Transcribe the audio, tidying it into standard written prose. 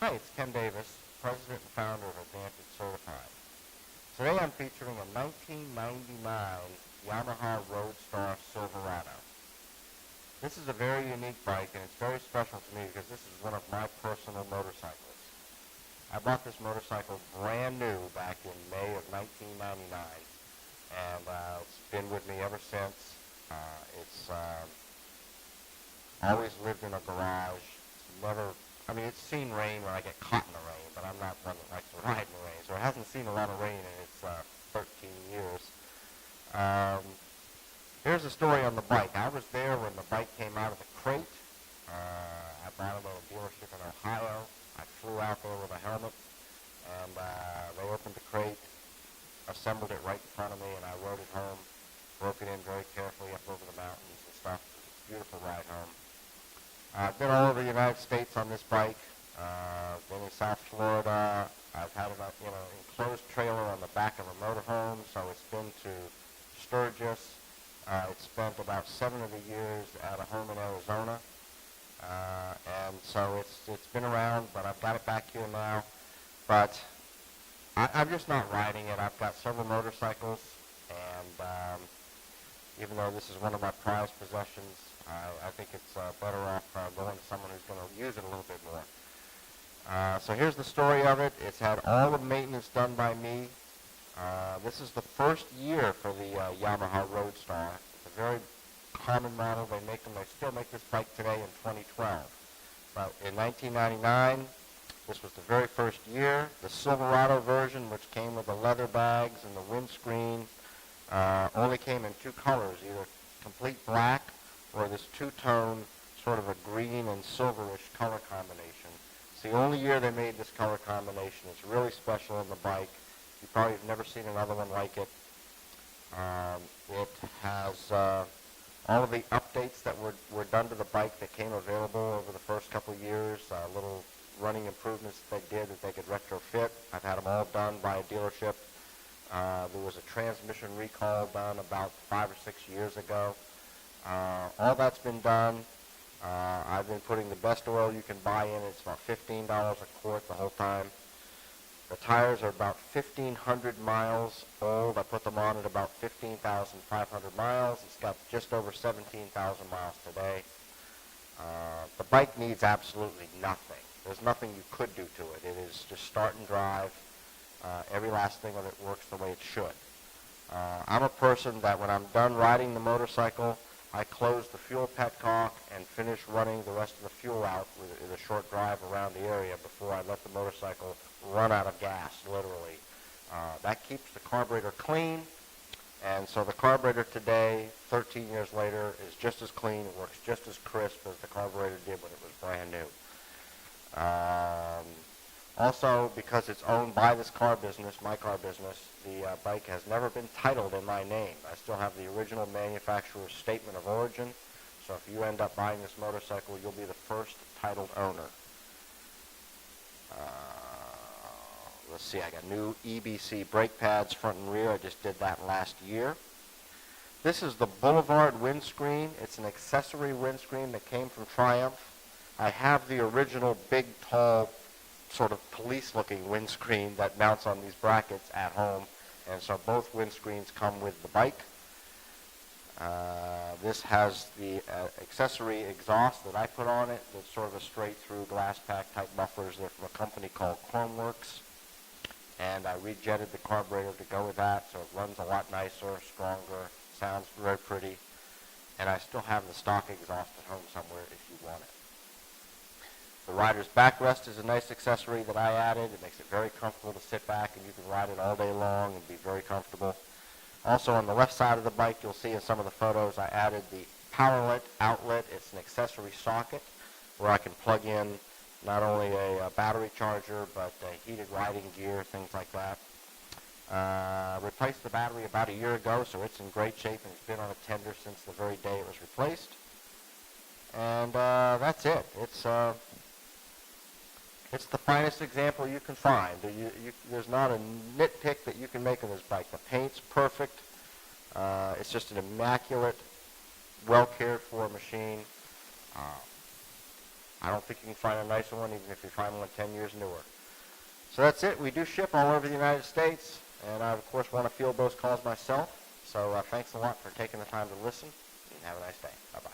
Hi, it's Ken Davis, President and founder of Advantage Certified. Today I'm featuring a 1999 Yamaha Roadstar Silverado. This is a very unique bike and it's very special to me because this is one of my personal motorcycles. I bought this motorcycle brand new back in May of 1999 and it's been with me ever since. It's always lived in a garage. It's seen rain when I get caught in the rain, but I'm not one that likes to ride in the rain, so it hasn't seen a lot of rain in its 13 years. Here's the story on the bike. I was there when the bike came out of the crate. I bought it at a dealership in Ohio. I flew out there with a helmet, and they opened the crate, assembled it right in front of me, and I rode it home, broke it in very carefully up over the mountains and stuff. It was a beautiful ride home. I've been all over the United States on this bike. Been in South Florida. I've had an enclosed trailer on the back of a motorhome, so it's been to Sturgis. It's spent about 7 of the years at a home in Arizona. And so it's been around, but I've got it back here now. But I'm just not riding it. I've got several motorcycles, and even though this is one of my prized possessions, I think it's better off going to someone who's going to use it a little bit more. So here's the story of it. It's had all the maintenance done by me. This is the first year for the Yamaha Roadstar. It's a very common model. They still make this bike today in 2012. But in 1999, this was the very first year. The Silverado version, which came with the leather bags and the windscreen, only came in 2 colors, either complete black or this two-tone sort of a green and silverish color combination. It's the only year they made this color combination. It's really special in the bike. You probably have never seen another one like it. It has all of the updates that were done to the bike that came available over the first couple of years, little running improvements that they did that they could retrofit. I've had them all done by a dealership. There was a transmission recall done about 5 or 6 years ago. All that's been done. I've been putting the best oil you can buy in. It's about $15 a quart the whole time. The tires are about 1,500 miles old. I put them on at about 15,500 miles. It's got just over 17,000 miles today. The bike needs absolutely nothing. There's nothing you could do to it. It is just start and drive. Every last thing of it works the way it should. I'm a person that when I'm done riding the motorcycle, I close the fuel petcock and finish running the rest of the fuel out with a short drive around the area before I let the motorcycle run out of gas, literally. That keeps the carburetor clean, and so the carburetor today, 13 years later, is just as clean. It works just as crisp as the carburetor did when it was brand new. Also, because it's owned by this car business, my car business, the bike has never been titled in my name. I still have the original manufacturer's statement of origin, so if you end up buying this motorcycle, you'll be the first titled owner. Let's see, I got new EBC brake pads front and rear. I just did that last year. This is the Boulevard windscreen. It's an accessory windscreen that came from Triumph. I have the original big, tall, sort of police-looking windscreen that mounts on these brackets at home, and so both windscreens come with the bike. This has the accessory exhaust that I put on it. It's sort of a straight-through glass pack type mufflers. They're from a company called Chromeworks, and I rejetted the carburetor to go with that, so it runs a lot nicer, stronger, sounds very pretty, and I still have the stock exhaust at home somewhere if you want it. The rider's backrest is a nice accessory that I added. It makes it very comfortable to sit back, and you can ride it all day long and be very comfortable. Also, on the left side of the bike, you'll see in some of the photos, I added the power outlet. It's an accessory socket where I can plug in not only a battery charger, but heated riding gear, things like that. Replaced the battery about a year ago, so it's in great shape, and it's been on a tender since the very day it was replaced. And that's it. It's the finest example you can find. There's not a nitpick that you can make on this bike. The paint's perfect. It's just an immaculate, well cared for machine. I don't think you can find a nicer one, even if you find one 10 years newer. So that's it. We do ship all over the United States, and I, of course, want to field those calls myself. So thanks a lot for taking the time to listen, and have a nice day. Bye-bye.